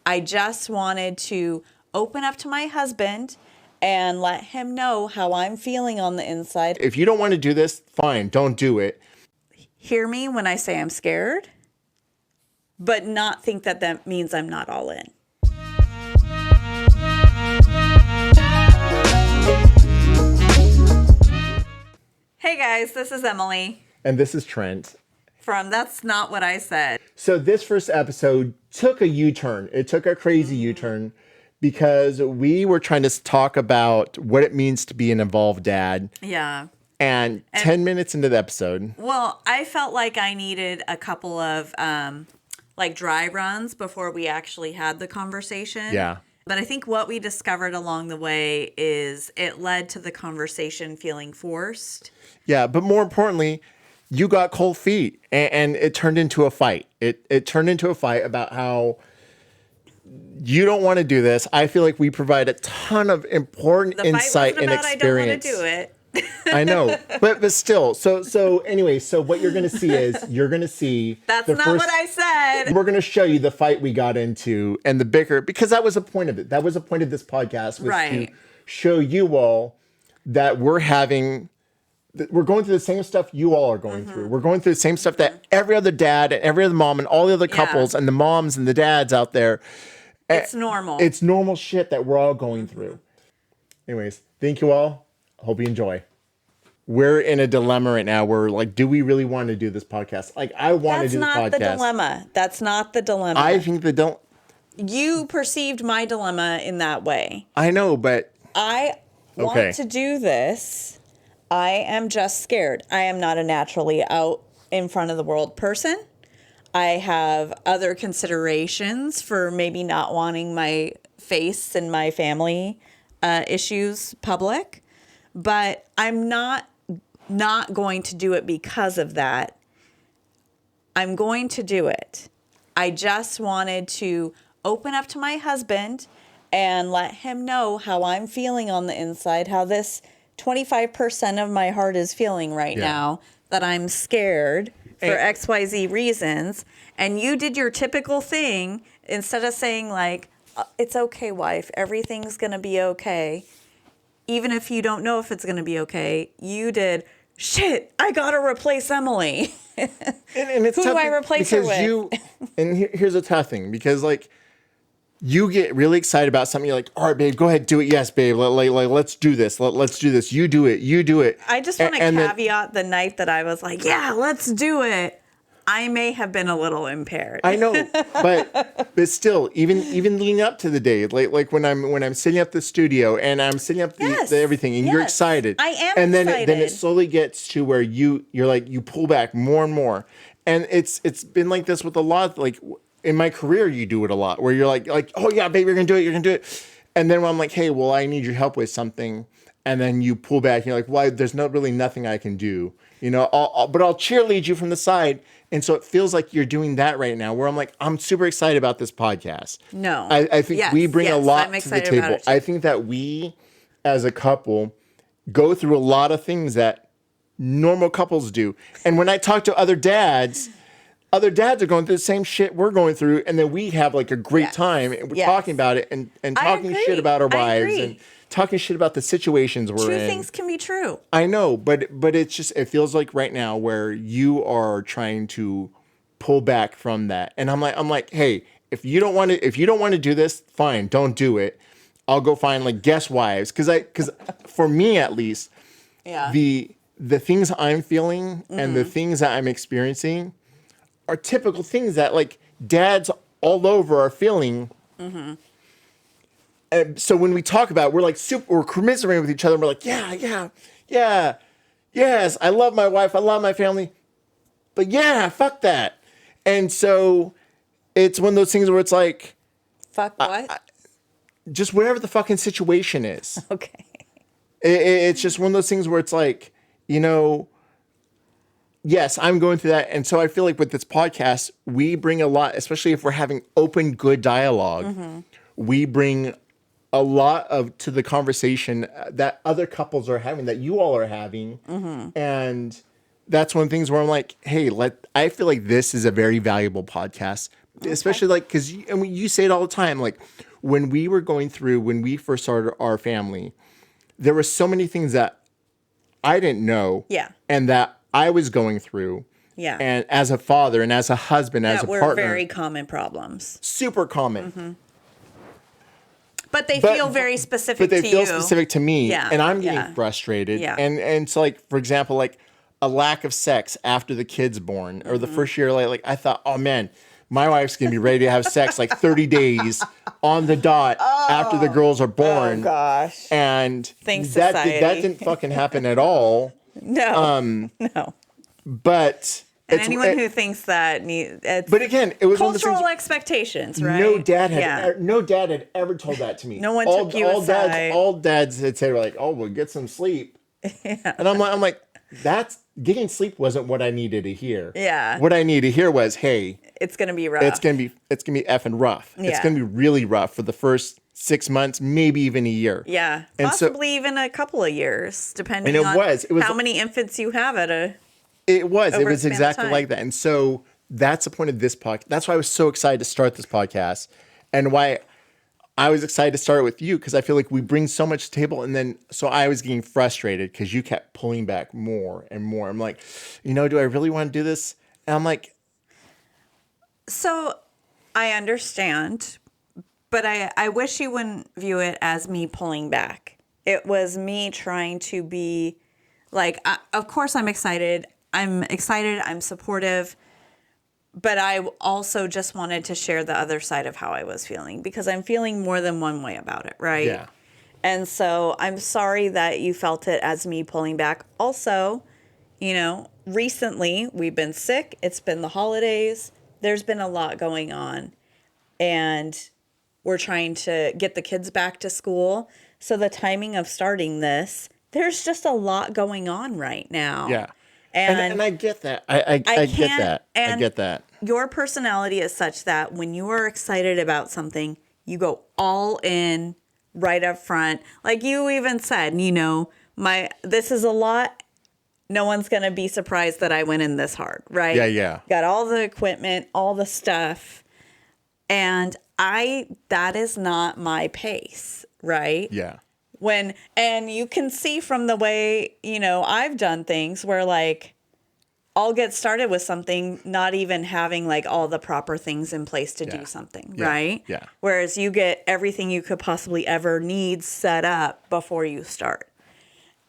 I just wanted to open up to my husband and let him know how I'm feeling on the inside. If you don't want to do this, fine, don't do it. Hear me when I say I'm scared, but not think that that means I'm not all in. Hey guys, this is Emily. And this is Trent. From That's Not What I Said. So this first episode took a U-turn. It took a crazy U-turn because we were trying to talk about what it means to be an involved dad. Yeah. And 10 minutes into the episode. Well, I felt like I needed a couple of dry runs before we actually had the conversation. Yeah. But I think what we discovered along the way is it led to the conversation feeling forced. Yeah, but more importantly, you got cold feet and it turned into a fight. It turned into a fight about how you don't want to do this. I feel like we provide a ton of important insight and experience. I don't want to do it. I know, but still. So anyway, so what you're going to see is That's not what I said. We're going to show you the fight we got into and the bicker, because that was the point of it. That was the point of this podcast, was to show you all that we're going through the same stuff you all are going through. We're going through the same stuff that every other dad and every other mom and all the other couples and the moms and the dads out there. It's normal. It's normal shit that we're all going through. Anyways, thank you all. Hope you enjoy. We're in a dilemma right now. We're like, do we really want to do this podcast? Like, I want to do this podcast. That's not the dilemma. I think You perceived my dilemma in that way. I know, but I want to do this. I am just scared. I am not a naturally out in front of the world person. I have other considerations for maybe not wanting my face and my family issues public. But I'm not going to do it because of that. I'm going to do it. I just wanted to open up to my husband and let him know how I'm feeling on the inside, how this 25% of my heart is feeling right now, that I'm scared for XYZ reasons. And you did your typical thing. Instead of saying like, it's okay, wife, everything's going to be okay. Even if you don't know if it's going to be okay, you did, shit, I got to replace Emily. and it's Who do I replace her with? Here's a tough thing, because like, you get really excited about something. You're like, all right, babe, go ahead, do it. Yes, babe, let's do this. Let's do this. You do it. I just want to caveat the night that I was like, yeah, let's do it. I may have been a little impaired. I know, but still, even leading up to the day, like when I'm setting up the studio and I'm setting up the everything, and you're excited. I am and then excited. It slowly gets to where you're like, you pull back more and more, and it's been like this with a lot. Like in my career, you do it a lot, where you're like, oh yeah, babe, you're gonna do it, and then when I'm like, hey, well, I need your help with something, and then you pull back, and you're like, well, there's nothing I can do, but I'll cheerlead you from the side. And so it feels like you're doing that right now, where I'm like, I'm super excited about this podcast. No. I think we bring a lot to the table. I think that we, as a couple, go through a lot of things that normal couples do. And when I talk to other dads are going through the same shit we're going through. And then we have like a great time. And we're talking about it and talking shit about our wives and talking shit about the situations we're in. Two things can be true. I know, but it's just, it feels like right now where you are trying to pull back from that. And I'm like, hey, if you don't want to do this, fine, don't do it. I'll go find like guest wives. Cause for me at least, the things I'm feeling and the things that I'm experiencing are typical things that like dads all over are feeling. Mm-hmm. And so when we talk about it, we're commiserating with each other. And we're like, yeah, yes, I love my wife, I love my family, but yeah, fuck that. And so it's one of those things where it's like, fuck what? Just whatever the fucking situation is. Okay. It's just one of those things where it's like, yes, I'm going through that. And so I feel like with this podcast, we bring a lot, especially if we're having open, good dialogue, we bring a lot to the conversation that other couples are having, that you all are having. And that's one of the things where I'm like, hey, I feel like this is a very valuable podcast. especially like, cause you say it all the time. Like when we first started our family, there were so many things that I didn't know. Yeah. And that I was going through. Yeah. And as a father and as a husband, as a partner. Very common problems. Super common. Mm-hmm. But they feel very specific to you. But they feel specific to me. Yeah. And I'm getting frustrated. Yeah. And so like, for example, like a lack of sex after the kid's born or the first year, like I thought, oh man, my wife's going to be ready to have sex like 30 days on the dot after the girls are born. Oh gosh. And Thanks, that society. that didn't fucking happen at all. No. No. But and anyone who thinks that but again, it was cultural expectations, right? No dad had ever told that to me. No one took you aside. All dads had said were like, "Oh, well, get some sleep." Yeah. And I'm like, that's getting sleep wasn't what I needed to hear. Yeah. What I needed to hear was, "Hey, it's gonna be rough. It's gonna be effing rough. Yeah. It's gonna be really rough for the first 6 months, maybe even a year." Yeah, and possibly even a couple of years, depending on how many infants you have at a. It was exactly like that. And so that's the point of this podcast. That's why I was so excited to start this podcast and why I was excited to start it with you, because I feel like we bring so much to the table. And then, so I was getting frustrated because you kept pulling back more and more. I'm like, do I really want to do this? And I'm like. So I understand, but I wish you wouldn't view it as me pulling back. It was me trying to be like, of course I'm excited. I'm supportive, but I also just wanted to share the other side of how I was feeling, because I'm feeling more than one way about it, right? Yeah. And so I'm sorry that you felt it as me pulling back. Also, recently we've been sick. It's been the holidays. There's been a lot going on, and we're trying to get the kids back to school. So the timing of starting this, there's just a lot going on right now. Yeah. And I get that. I get that. I get that. Your personality is such that when you are excited about something, you go all in right up front. Like you even said, this is a lot. No one's going to be surprised that I went in this hard, right? Yeah. Got all the equipment, all the stuff. And that is not my pace, right? Yeah. And you can see from the way, I've done things where like I'll get started with something not even having like all the proper things in place to do something, right? Yeah. Whereas you get everything you could possibly ever need set up before you start.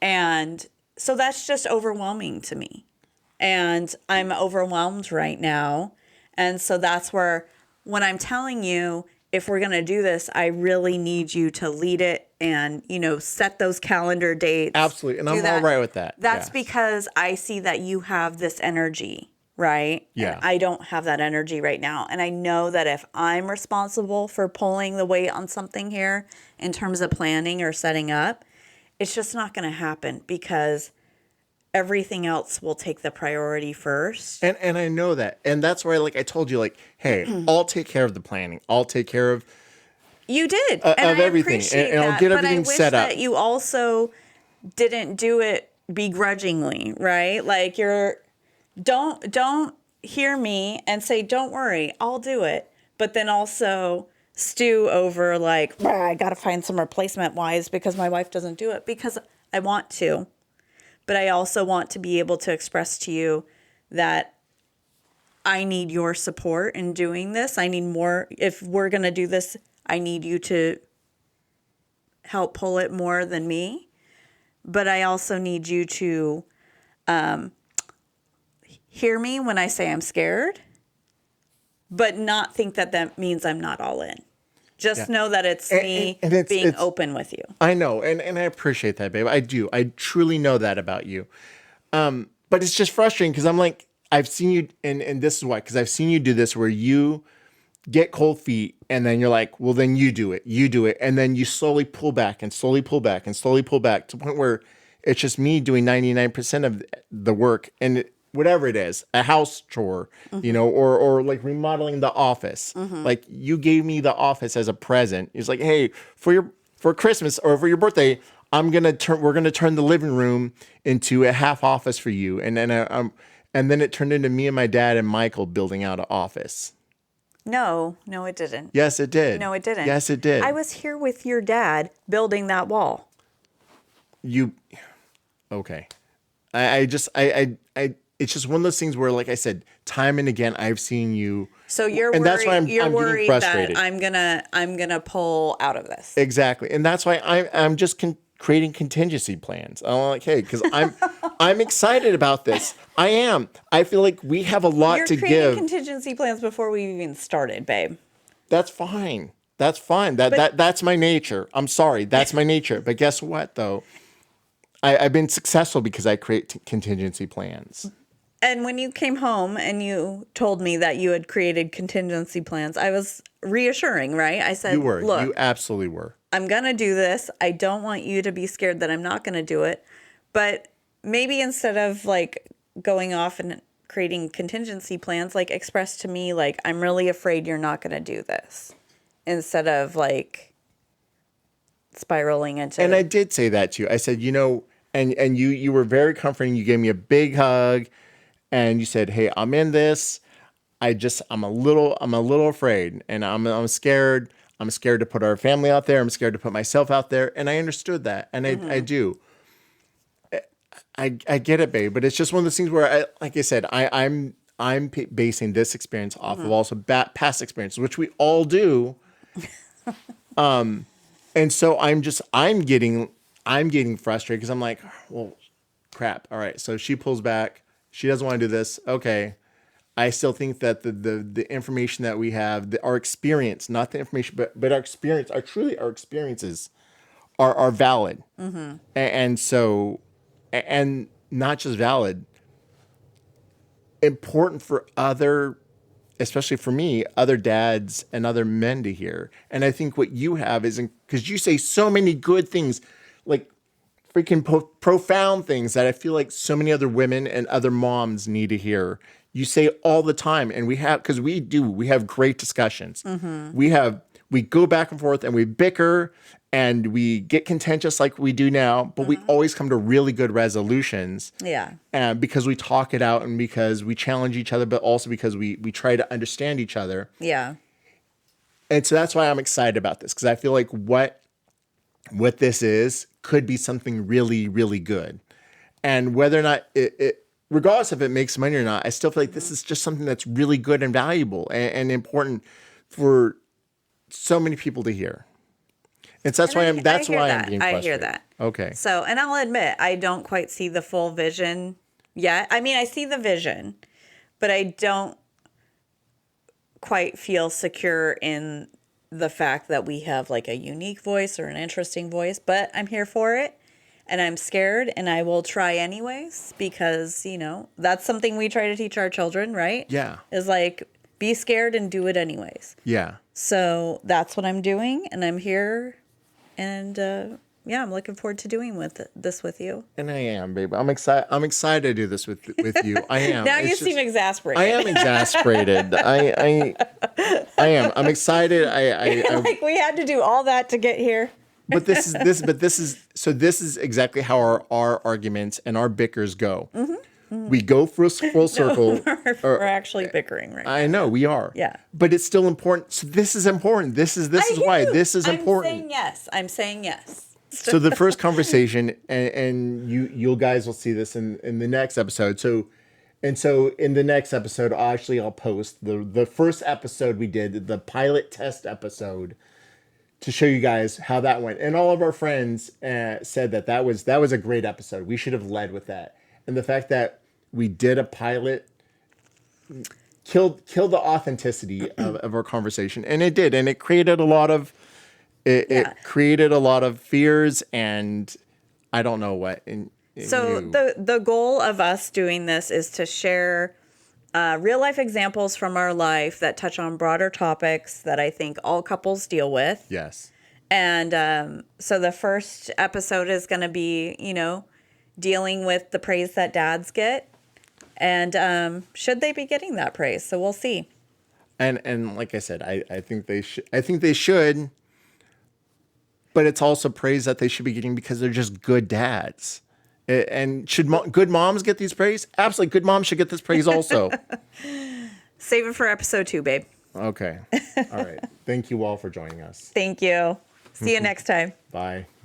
And so that's just overwhelming to me. And I'm overwhelmed right now. And so that's where when I'm telling you, if we're going to do this, I really need you to lead it and, set those calendar dates. Absolutely. And I'm all right with that. That's because I see that you have this energy, right? Yeah. And I don't have that energy right now. And I know that if I'm responsible for pulling the weight on something here in terms of planning or setting up, it's just not going to happen because everything else will take the priority first. And I know that. And that's why, like I told you, like, hey, I'll take care of the planning. I'll take care of you did of everything. And I'll get everything set up. But I wish that you also didn't do it begrudgingly, right? Like don't hear me and say, don't worry, I'll do it. But then also stew over like, I got to find some replacement wives because my wife doesn't do it, because I want to. But I also want to be able to express to you that I need your support in doing this. I need more. If we're going to do this, I need you to help pull it more than me. But I also need you to hear me when I say I'm scared, but not think that that means I'm not all in. Just know that it's me being open with you. I know, and I appreciate that, babe. I do. I truly know that about you. But it's just frustrating because I'm like, I've seen you, and this is why, because I've seen you do this where you get cold feet, and then you're like, well, then you do it, and then you slowly pull back and slowly pull back and slowly pull back to the point where it's just me doing 99% of the work, and whatever it is, a house chore, or like remodeling the office. Like you gave me the office as a present. It's like, hey, for Christmas or for your birthday, we're gonna turn the living room into a half office for you. And then it turned into me and my dad and Michael building out an office. No, it didn't. Yes, it did. No, it didn't. Yes, it did. I was here with your dad building that wall. Okay. It's just one of those things where, like I said, time and again, I've seen you. So you're and worried, that's why I'm you're getting worried frustrated. that I'm gonna pull out of this. Exactly. And that's why I'm just creating contingency plans. I'm like, hey, because I'm excited about this. I am. I feel like we have a lot to You're creating give. contingency plans before we even started, babe. That's fine. That's fine. That's my nature. I'm sorry. That's my nature. But guess what, though? I've been successful because I create contingency plans. And when you came home and you told me that you had created contingency plans, I was reassuring, right? I said, You were. look, You absolutely were. I'm going to do this. I don't want you to be scared that I'm not going to do it. But maybe instead of like going off and creating contingency plans, like express to me, like, I'm really afraid you're not going to do this, instead of like spiraling into. And I did say that to you. I said, and you were very comforting. You gave me a big hug and you said, hey, I'm in this. I'm a little afraid and I'm scared. I'm scared to put our family out there. I'm scared to put myself out there. And I understood that. And I do. I get it, babe. But it's just one of those things where, like I said, I'm basing this experience off of also past experiences, which we all do. And so I'm getting frustrated because I'm like, well, crap. All right. So she pulls back. She doesn't want to do this. Okay. I still think that the information that we have, our experience, not the information, but our experience, our experiences are valid. Mm-hmm. And so, and not just valid, important for especially for me, other dads and other men to hear. And I think what you have is, because you say so many good things, like freaking profound things that I feel like so many other women and other moms need to hear. You say all the time, and we have great discussions. Mm-hmm. We go back and forth and we bicker and we get contentious like we do now, but we always come to really good resolutions. Yeah. Because we talk it out and because we challenge each other, but also because we try to understand each other. Yeah. And so that's why I'm excited about this, because I feel like what this is could be something really, really good. And whether or not regardless if it makes money or not, I still feel like this is just something that's really good and valuable and important for so many people to hear. And so that's why I'm being frustrated. I hear that. Okay. So, and I'll admit, I don't quite see the full vision yet. I mean, I see the vision, but I don't quite feel secure in the fact that we have like a unique voice or an interesting voice, but I'm here for it. And I'm scared, and I will try anyways, because, that's something we try to teach our children, right? Yeah. Is like, be scared and do it anyways. Yeah. So that's what I'm doing, and I'm here, and I'm looking forward to doing this with you. And I am, babe. I'm excited to do this with you. I am. Now you seem exasperated. I am exasperated. I am. I'm excited. Like we had to do all that to get here. But this is exactly how our arguments and our bickers go. Mm-hmm. Mm-hmm. We go full circle. No, we're actually bickering right now. I know we are. Yeah. But it's still important. So this is important. This is why this is important. I'm saying yes. So the first conversation, and you guys will see this in the next episode. So in the next episode, I'll post the first episode we did, the pilot test episode, to show you guys how that went. And all of our friends said that was a great episode. We should have led with that. And the fact that we did a pilot killed the authenticity of our conversation. And it did. And it created a lot of created a lot of fears and I don't know what. The goal of us doing this is to share real life examples from our life that touch on broader topics that I think all couples deal with. Yes. And so the first episode is going to be, dealing with the praise that dads get. And should they be getting that praise? So we'll see. And like I said, I think they should. I think they should. But it's also praise that they should be getting because they're just good dads. And should good moms get these praise? Absolutely. Good moms should get this praise also. Save it for episode 2, babe. Okay. All right. Thank you all for joining us. Thank you. See you next time. Bye.